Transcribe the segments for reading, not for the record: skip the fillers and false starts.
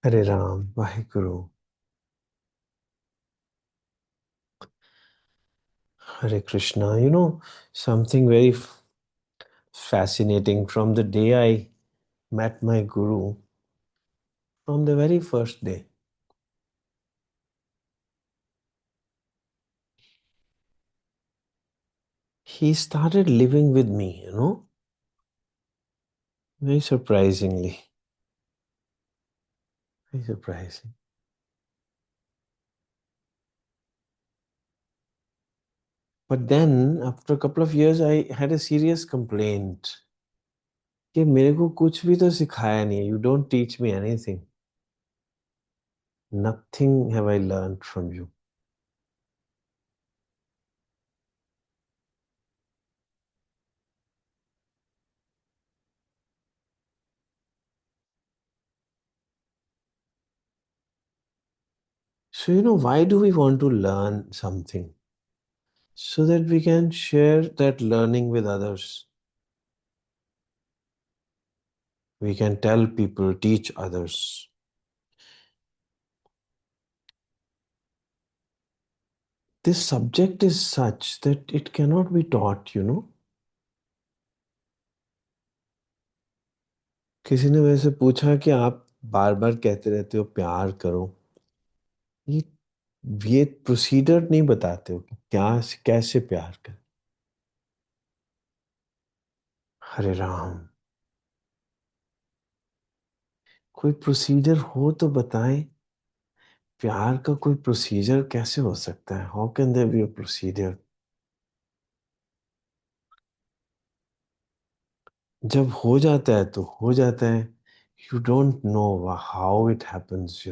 Hare Ram, Vaheguru, Hare Krishna. Something very fascinating from the day I met my Guru, from the very first day. He started living with me, very surprisingly. Very surprising. But then, after a couple of years, I had a serious complaint कि मेरे को कुछ भी तो सिखाया नहीं है. You don't teach me anything. Nothing have I learned from you. So, why do we want to learn something? So that we can share that learning with others. We can tell people, teach others. This subject is such that it cannot be taught. किसी ने मेरे से पूछा कि आप बार बार कहते रहते हो प्यार करो. ये ये प्रोसीजर नहीं बताते हो कि क्या कैसे प्यार करें. हरे राम. कोई प्रोसीजर हो तो बताएं. प्यार का कोई प्रोसीजर कैसे हो सकता है? How can there be a procedure? जब हो जाता है तो हो जाता है. You don't know how it happens.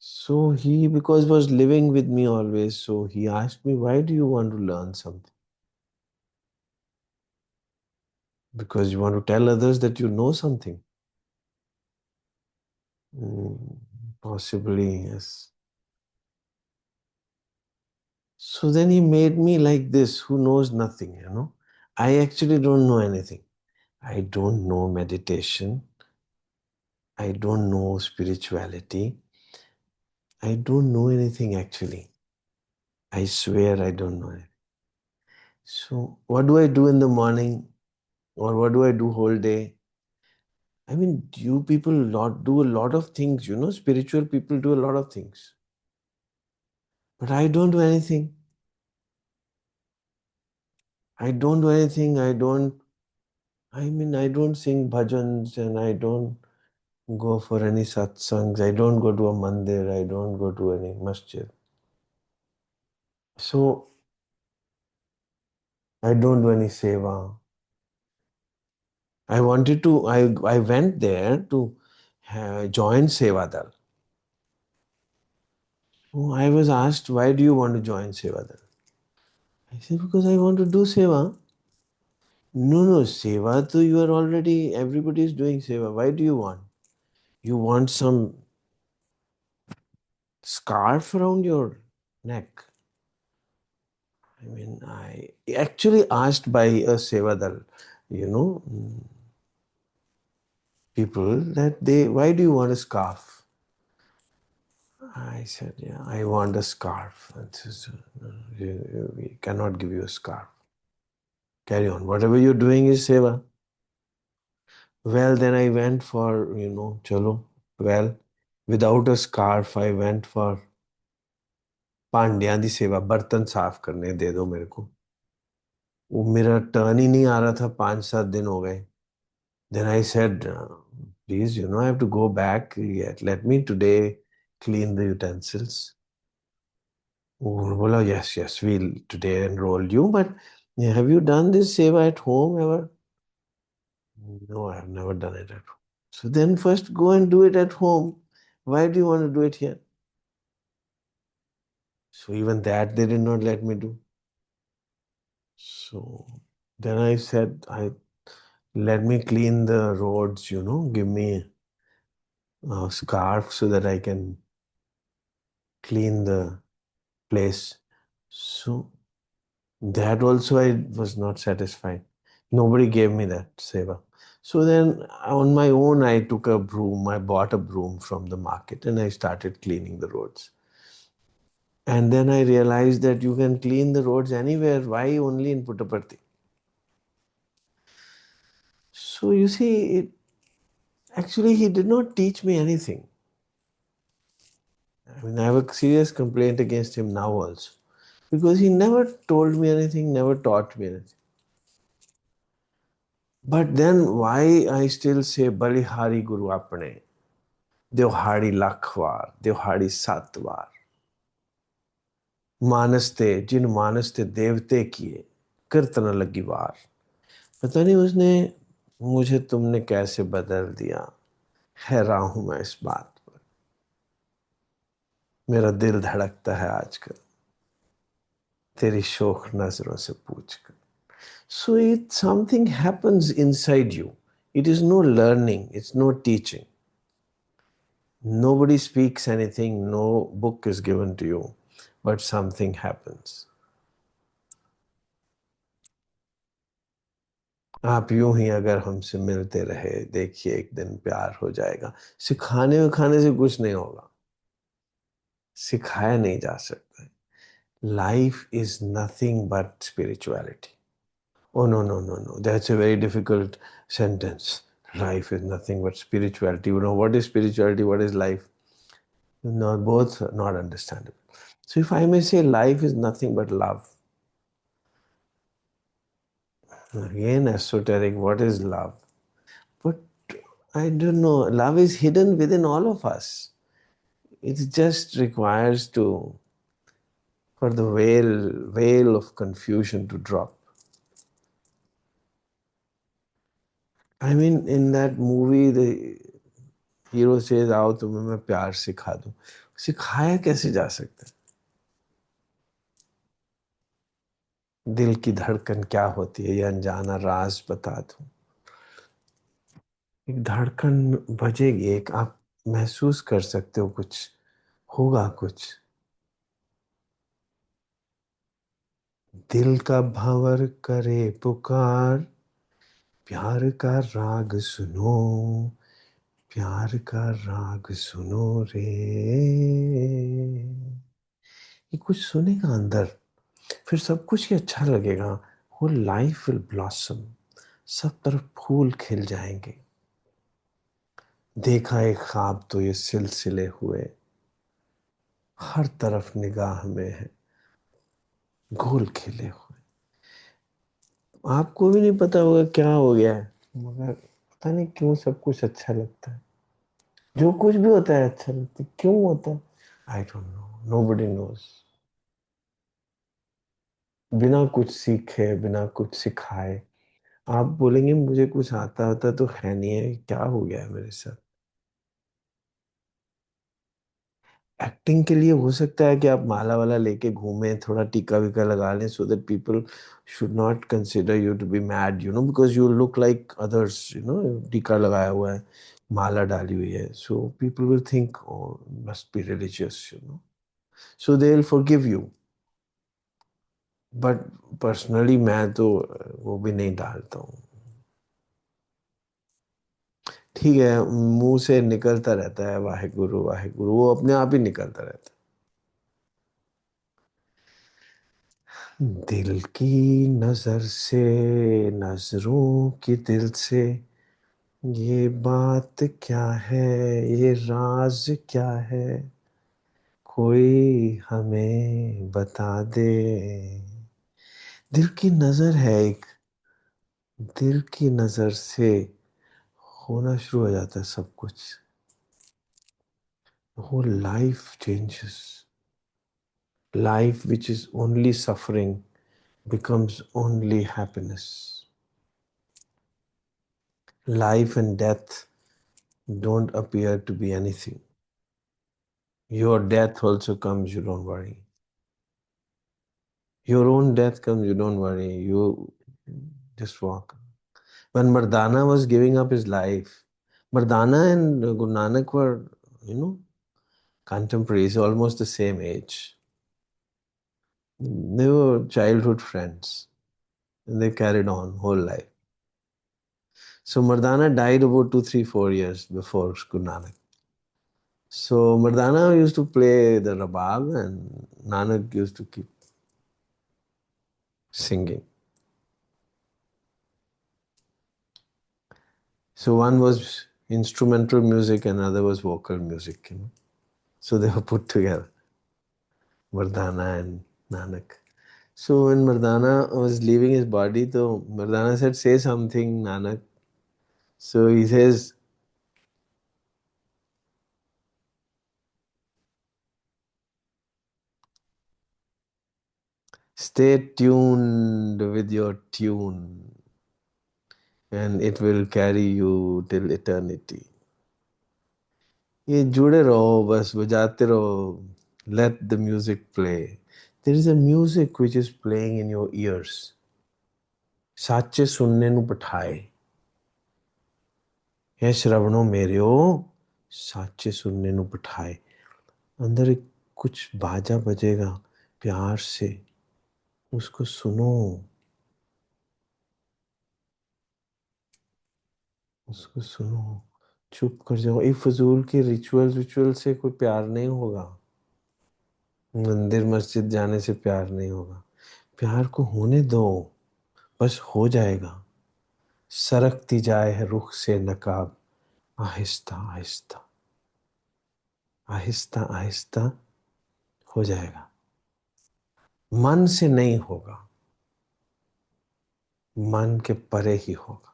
So he, because was living with me always, so he asked me, why do you want to learn something? Because you want to tell others that you know something. Mm, possibly, yes. So then he made me like this, who knows nothing. I actually don't know anything. I don't know meditation. I don't know spirituality. I don't know anything actually. I swear I don't know it. So what do I do in the morning? Or what do I do whole day? I mean, you people do a lot of things. Spiritual people do a lot of things. But I don't do anything. I don't do anything. I don't sing bhajans and I don't go for any satsangs. I don't go to a mandir. I don't go to any masjid. So I don't do any seva. I went there to join Sevadal. So I was asked, why do you want to join Sevadal? I said, because I want to do seva. No, no, seva, so you are already, everybody is doing seva. Why do you want? You want some scarf around your neck? I actually asked by a sevadal, you know, people that why do you want a scarf? I said, yeah, I want a scarf. And says, "No, we cannot give you a scarf. Carry on. Whatever you're doing is seva." Well, then I went for, chalo. Well, without a scarf, I went for Pandya दी सेवा. बर्तन साफ करने दे दो मेरे को. वो मेरा turn ही नहीं आ रहा था. 5-7 दिन हो गए. Then I said, please, I have to go back yet. Let me today clean the utensils. उन्होंने बोला, yes, yes, we'll today enroll you. But have you done this seva at home ever? No, I have never done it at home. So then first go and do it at home. Why do you want to do it here? So even that they did not let me do. So then I said, let me clean the roads, give me a scarf so that I can clean the place. So that also I was not satisfied. Nobody gave me that seva. So then on my own, I took a broom. I bought a broom from the market and I started cleaning the roads. And then I realized that you can clean the roads anywhere. Why only in Puttaparthi? So you see, actually, he did not teach me anything. I mean, I have a serious complaint against him now also. Because he never told me anything, never taught me anything. But then why I still say Balihari Guru Apne, Devhari Lakhwar, Devhari Satwar, मानसते जिन मानसते देवते किए कीर्तन लगी वार. पता नहीं उसने मुझे तुमने कैसे बदल दिया. हैरान हूं मैं इस बात पर. मेरा दिल धड़कता है आजकल तेरी शोक नजरों से पूछ कर. So it something happens inside you. It is no learning, it's no teaching. Nobody speaks anything, no book is given to you, but something happens. आप यूं ही अगर हमसे मिलते रहे, देखिए एक दिन प्यार हो जाएगा. सिखाने विखाने से कुछ नहीं होगा. सिखाया नहीं जा सकता. Life is nothing but spirituality. Oh, no, no, no, no. That's a very difficult sentence. Life is nothing but spirituality. You know, what is spirituality? What is life? No, both are not understandable. So if I may say life is nothing but love. Again, esoteric, what is love? But I don't know. Love is hidden within all of us. It just requires for the veil of confusion to drop. I mean, in that movie, the hero says, आओ तुम्हें मैं प्यार सिखा दूं. सिखाया कैसे जा सकता है? दिल की धड़कन क्या होती है ये अनजाना राज बता दूं. एक धड़कन बजेगी, एक आप महसूस कर सकते हो कुछ होगा कुछ. दिल का भंवर करे पुकार, प्यार का राग सुनो, प्यार का राग सुनो रे. ये कुछ सुनेगा अंदर, फिर सब कुछ ही अच्छा लगेगा. वो लाइफ विल ब्लॉसम. सब तरफ फूल खिल जाएंगे. देखा एक ख्वाब तो ये सिलसिले हुए, हर तरफ निगाह में है घोल खिले हुए. आपको भी नहीं पता होगा क्या हो गया है, मगर पता नहीं क्यों सब कुछ अच्छा लगता है. जो कुछ भी होता है अच्छा लगता है. क्यों होता है? I don't know. Nobody knows. बिना कुछ सीखे, बिना कुछ सिखाए आप बोलेंगे मुझे कुछ आता होता तो है नहीं है. क्या हो गया है मेरे साथ? एक्टिंग के लिए हो सकता है कि आप माला वाला लेके घूमें, थोड़ा टीका वीका लगा लें, so that people should not consider you to be mad, you know, because you look like others, you know. टीका लगाया हुआ है, माला डाली हुई है, so people will think must be religious, you know, so they will forgive you. But personally मैं तो वो भी नहीं डालता हूँ. ठीक है, मुंह से निकलता रहता है वाहेगुरु वाहेगुरु, वो अपने आप ही निकलता रहता है. दिल की नजर से, नजरों की दिल से, ये बात क्या है, ये राज क्या है, कोई हमें बता दे. दिल की नजर है एक. दिल की नजर से होना शुरू हो जाता है सब कुछ. whole life changes. Life which is only suffering becomes only happiness. Life and death don't appear to be anything. Your death also comes, you don't worry. Your own death comes, you don't worry. You just walk. When Mardana was giving up his life, Mardana and Guru Nanak were, contemporaries, almost the same age. They were childhood friends and they carried on whole life. So Mardana died about 2, 3, 4 years before Guru Nanak. So Mardana used to play the rabab and Nanak used to keep singing. So one was instrumental music and another was vocal music, you know. So they were put together, Mardana and Nanak. So when Mardana was leaving his body, so Mardana said, say something, Nanak. So he says, stay tuned with your tune and it will carry you till eternity. ये जुड़े रहो बस बजाते रहो. Let the music play. There is a music which is playing in your ears. साचे सुनने ਨੂੰ ਬਿਠਾਏ. ਇਹ श्रवणों मेरेओ साचे सुनने ਨੂੰ ਬਿਠਾਏ. अंदर एक कुछ बाजा बजेगा प्यार से, उसको सुनो, उसको सुनो, चुप कर जाओ. ये फजूल के रिचुअल से कोई प्यार नहीं होगा. मंदिर मस्जिद जाने से प्यार नहीं होगा. प्यार को होने दो, बस हो जाएगा. सरकती जाए है रुख से नकाब, आहिस्ता आहिस्ता, आहिस्ता आहिस्ता हो जाएगा. मन से नहीं होगा, मन के परे ही होगा.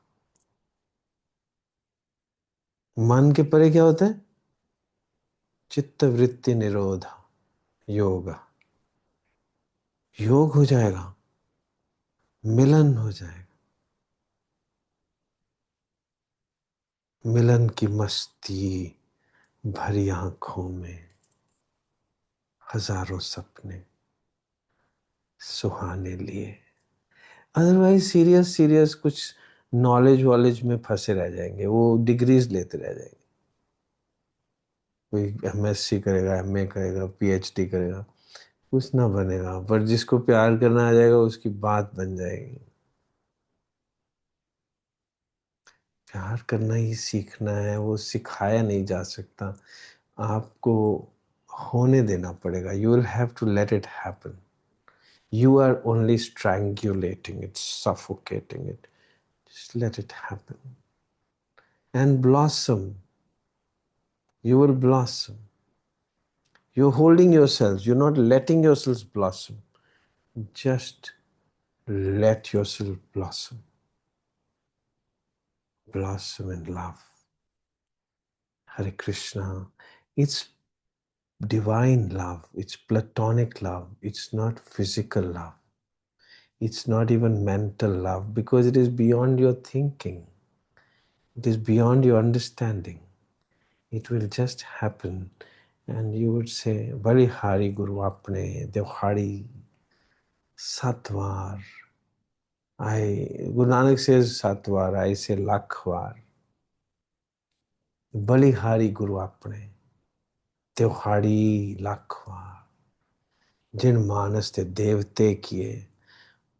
मन के परे क्या होता है? चित्त वृत्ति निरोध योग. योग हो जाएगा, मिलन हो जाएगा. मिलन की मस्ती भरी आंखों में हजारों सपने सुहाने लिए. अदरवाइज सीरियस सीरियस कुछ नॉलेज वॉलेज में फंसे रह जाएंगे, वो डिग्रीज लेते रह जाएंगे. कोई एमएससी करेगा, एमए करेगा, पीएचडी करेगा, कुछ ना बनेगा. पर जिसको प्यार करना आ जाएगा उसकी बात बन जाएगी. प्यार करना ही सीखना है, वो सिखाया नहीं जा सकता. आपको होने देना पड़ेगा. You will have to let it happen. You are only strangulating it, suffocating it. Just let it happen. And blossom. You will blossom. You're holding yourselves. You're not letting yourselves blossom. Just let yourself blossom. Blossom in love. Hare Krishna. It's divine love. It's platonic love. It's not physical love. It's not even mental love because it is beyond your thinking. It is beyond your understanding. It will just happen and you would say, Balihari Guru Apne, Devhari, Satwar. Guru Nanak says Satwar, I say Lakhwar. Balihari Guru Apne, Devhari, Lakhwar. Jin Manas te Devte kiye.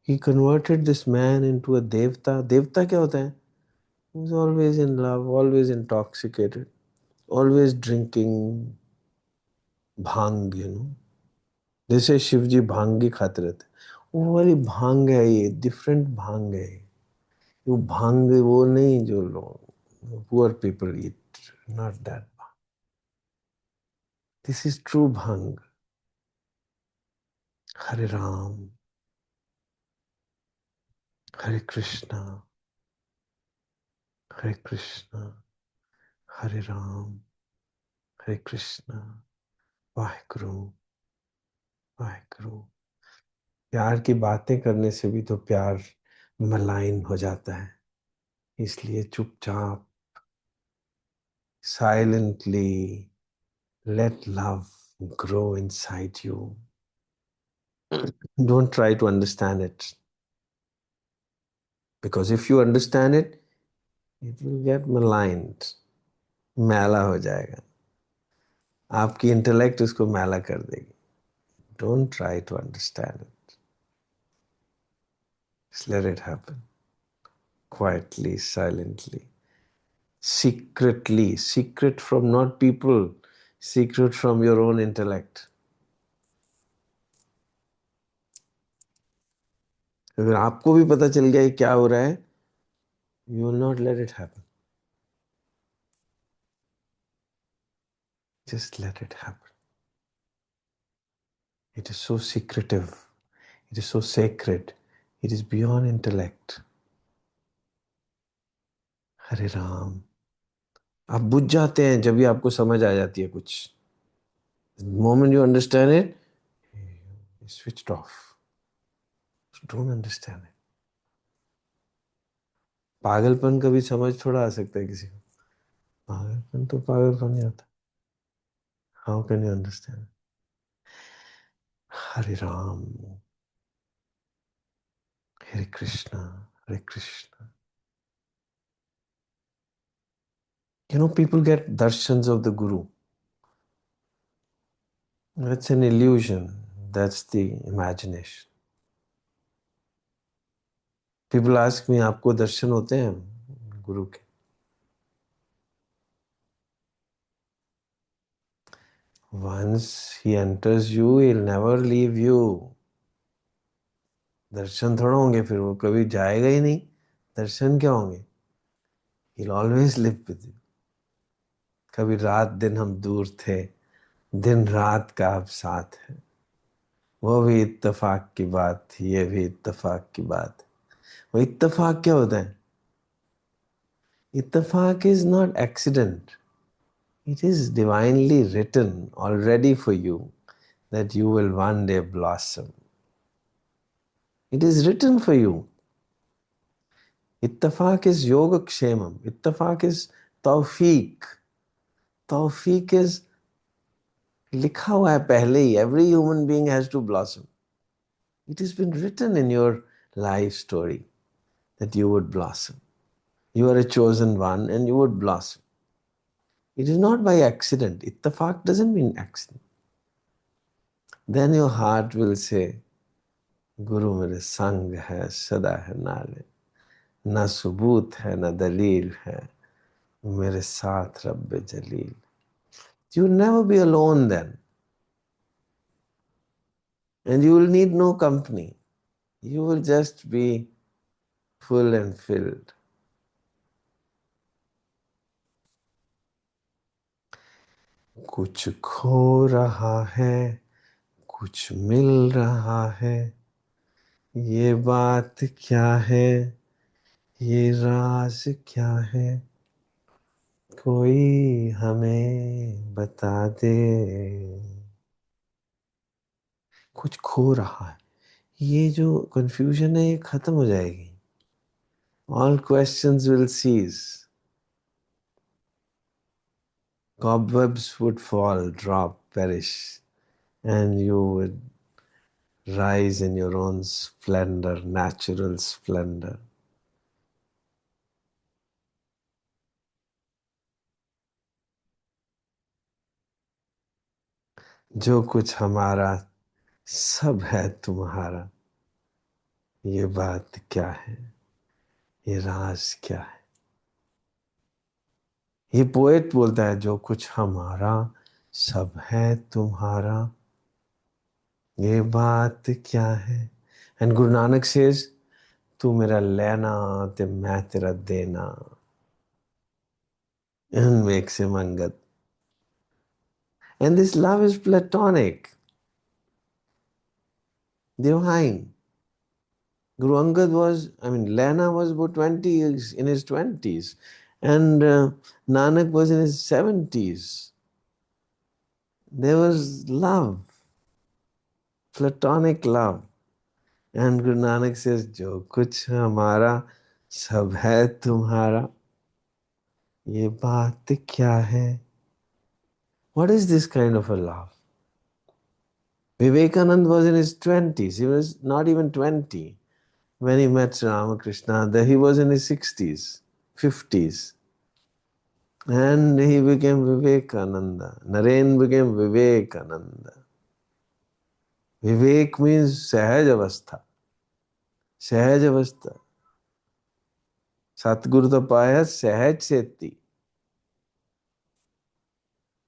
He converted this man into a Devta. Devta kya hota hai? He was always in love, always intoxicated, always drinking bhang, you know. जैसे शिव जी भांग ही खाते रहते. वो वाली भांग है, ये different भांग है. वो भांग वो नहीं जो लोग poor people eat, not that. This is true bhang. Hare Ram, Hare Krishna, Hare Krishna, Hare Ram, Hare Krishna, Waheguru, Waheguru. प्यार की बातें करने से भी तो प्यार मलाइन हो जाता है. इसलिए चुपचाप silently let love grow inside you. Don't try to understand it. Because if you understand it, it will get maligned. मैला हो जाएगा. आपकी इंटेलेक्ट उसको मैला कर देगी. Don't try to understand it. Just let it happen. quietly, silently, secretly, secret from not people, secret from your own intellect. अगर आपको भी पता चल गया क्या हो रहा है, you will not let it happen. Just let it happen. It is so secretive. It is so sacred. It is beyond intellect. हरे राम. आप बुझ जाते हैं जब भी आपको समझ आ जाती है कुछ. The moment you understand it, you switched off. Don't understand it. पागलपन का भी समझ थोड़ा आ सकता है किसी को. पागलपन तो पागलपन ही आता. How can you understand? Hare Ram, Hare Krishna, Hare Krishna. You know, people get darshans of the Guru. That's an illusion. That's the imagination. People ask me, आपको दर्शन होते हैं गुरु के? Once he enters you, he'll never leave you. दर्शन थोड़ा होंगे फिर, वो कभी जाएगा ही नहीं. दर्शन क्या होंगे? He'll always live with you. कभी रात दिन हम दूर थे, दिन रात का अब साथ है. वो भी इत्तेफाक की बात थी, ये भी इत्तेफाक की बात. वो इत्तेफाक क्या होता है? इत्तेफाक is not accident. It is divinely written already for you that you will one day blossom. It is written for you. Ittafaq is yoga kshemam. Ittafaq is tawfiq. Tawfiq is लिखा हुआ है पहले ही. Every human being has to blossom. It has been written in your life story that you would blossom. You are a chosen one and you would blossom. It is not by accident. Ittafaq doesn't mean accident. Then your heart will say, गुरु मेरे संग है, सदा है नाले, ना सबूत है ना दलील है, मेरे साथ रब्बे जलील. You will never be alone then. And you will need no company. You will just be full and filled. कुछ खो रहा है, कुछ मिल रहा है, ये बात क्या है, ये राज क्या है, कोई हमें बता दे. कुछ खो रहा है. ये जो कंफ्यूजन है ये खत्म हो जाएगी. All questions will cease. Cobwebs would fall, drop, perish, and you would rise in your own splendor, natural splendor. जो कुछ हमारा सब है तुम्हारा, ये बात क्या है, ये राज क्या है. ये पोएट बोलता है, जो कुछ हमारा सब है तुम्हारा, ये बात क्या है. एंड गुरु नानक सेज, तू मेरा लेना ते मैं तेरा देना. And makes him Angad. And this love is platonic, divine. Guru Angad was, Lena was about 20 years, in his 20s, and Nanak was in his 70s. There was love, platonic love. And Guru Nanak says, जो कुछ हमारा सब है तुम्हारा, ये बात क्या है. What is this kind of a love? Vivekanand was in his 20s. He was not even 20 when he met Ramakrishna. He was in his 60s, 50s. And he became Vivekananda. Naren became Vivekananda. Vivek means Sahaj Avastha. Sahaj Avastha. सतगुरु तो पाया सहज सेती,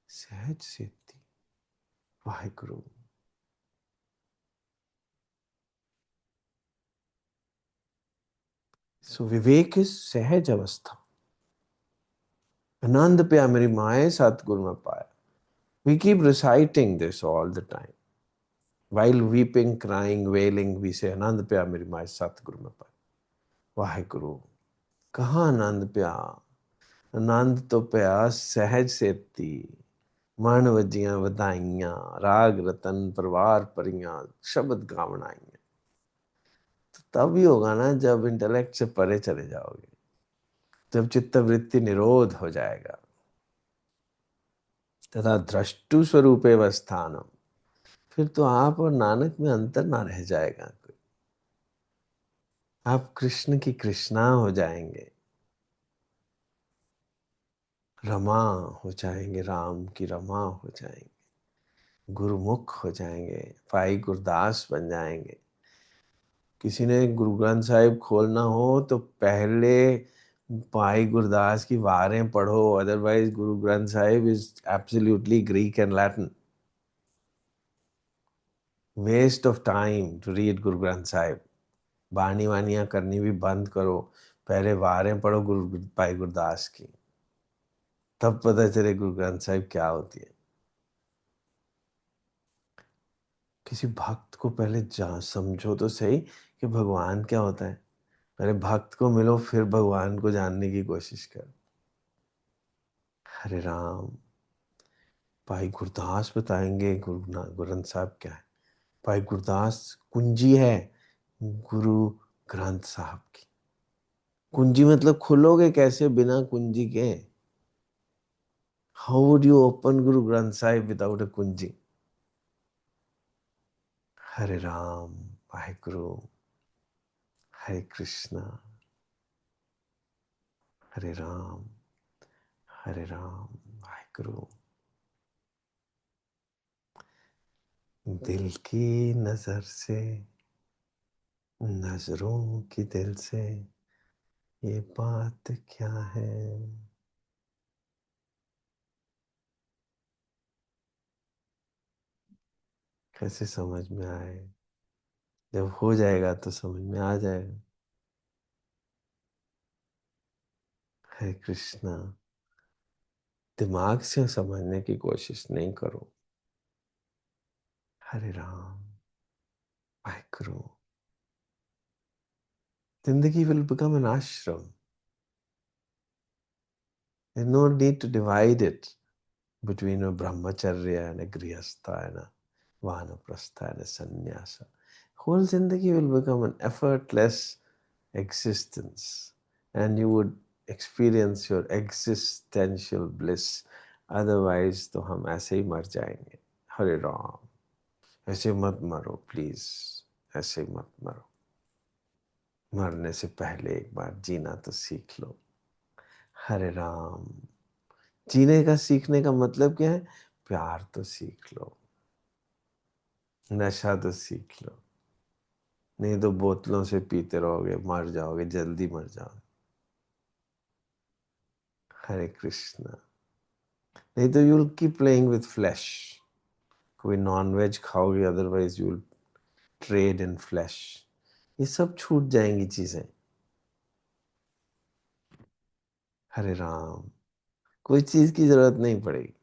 सहज सेती। वाहिगुरु। सो विवेक is सहज अवस्था। आनंद पे मेरी माए सतगुरु में पाया। We keep reciting this all the time. While weeping, crying, wailing, we say, आनंद प्या मेरी माए सतगुरु में पाया। वाहिगुरु। कहाँ आनंद प्या? आनंद तो प्या सहज सेती। ਮਨ ਵੱਜੀਆਂ ਵਧਾਈਆਂ, राग रतन परवार परियां, शब्द गावन आईਆਂ। तो तब ही होगा ना जब इंटेलेक्ट से परे चले जाओगे, जब चित्तवृत्ति निरोध हो जाएगा। तथा द्रष्टु स्वरूपे वस्थानम, फिर तो आप और नानक में अंतर ना रह जाएगा कोई। आप कृष्ण की कृष्णा हो जाएंगे, रमा हो जाएंगे, राम की रमा हो जाएंगे, गुरुमुख हो जाएंगे, भाई गुरदास बन जाएंगे। किसी ने गुरु ग्रंथ साहिब खोलना हो तो पहले भाई गुरदास की वारें पढ़ो, otherwise Guru Granth Sahib is absolutely Greek and Latin. Waste of time to read Guru Granth Sahib. बानी वानियाँ करनी भी बंद करो, पहले वारें पढ़ो गुरु भाई गुरदास की, तब पता चले गुरु ग्रंथ साहिब क्या होती है। किसी भक्त को पहले जा समझो तो सही कि भगवान क्या होता है। पहले भक्त को मिलो, फिर भगवान को जानने की कोशिश करो। हरे राम। भाई गुरदास बताएंगे गुरु ग्रंथ साहब क्या है। भाई गुरदास कुंजी है गुरु ग्रंथ साहब की। कुंजी मतलब खुलोगे कैसे बिना कुंजी के? How would you open Guru Granth Sahib without a कुंजी? हरे राम। वाहिगुरु। हरे कृष्णा। हरे राम। हरे राम। वाहिगुरु। दिल की नजर से, नजरों की दिल से, ये बात क्या है? कैसे समझ में आए? जब हो जाएगा तो समझ में आ जाएगा। हरे कृष्णा। दिमाग से समझने की कोशिश नहीं करो। हरे राम। वाहिगुरु। जिंदगी will become an ashram. There's no need to divide it between a brahmacharya and a grihastha and a vanaprastha and a sannyasa. Whole zindagi will become an effortless existence, and you would experience your existential bliss. Otherwise तो हम ऐसे ही मर जाएंगे। हरे राम। ऐसे मत मरो please, ऐसे मत मरो। मरने से पहले एक बार जीना तो सीख लो। हरे राम। जीने का सीखने का मतलब क्या है? प्यार तो सीख लो, नशा तो सीख लो, नहीं तो बोतलों से पीते रहोगे, मर जाओगे, जल्दी मर जाओगे। हरे कृष्णा। नहीं तो you will keep playing with flash. कोई नॉन वेज खाओगे, otherwise you will trade in flash. ये सब छूट जाएंगी चीजें। हरे राम। कोई चीज की जरूरत नहीं पड़ेगी।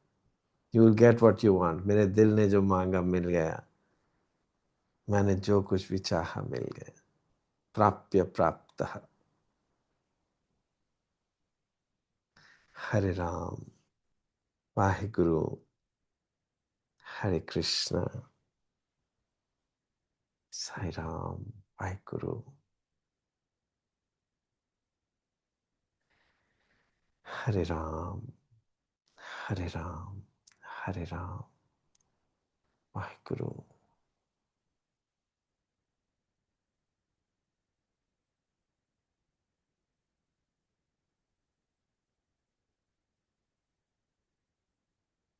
You will get what you want. मेरे दिल ने जो मांगा मिल गया, मैंने जो कुछ भी चाहा मिल गया। प्राप्य प्राप्त। हरे राम। वाहिगुरु। हरे कृष्णा। साई राम। वाहिगुरु। हरे राम। हरे राम। हरे राम। वाहिगुरु।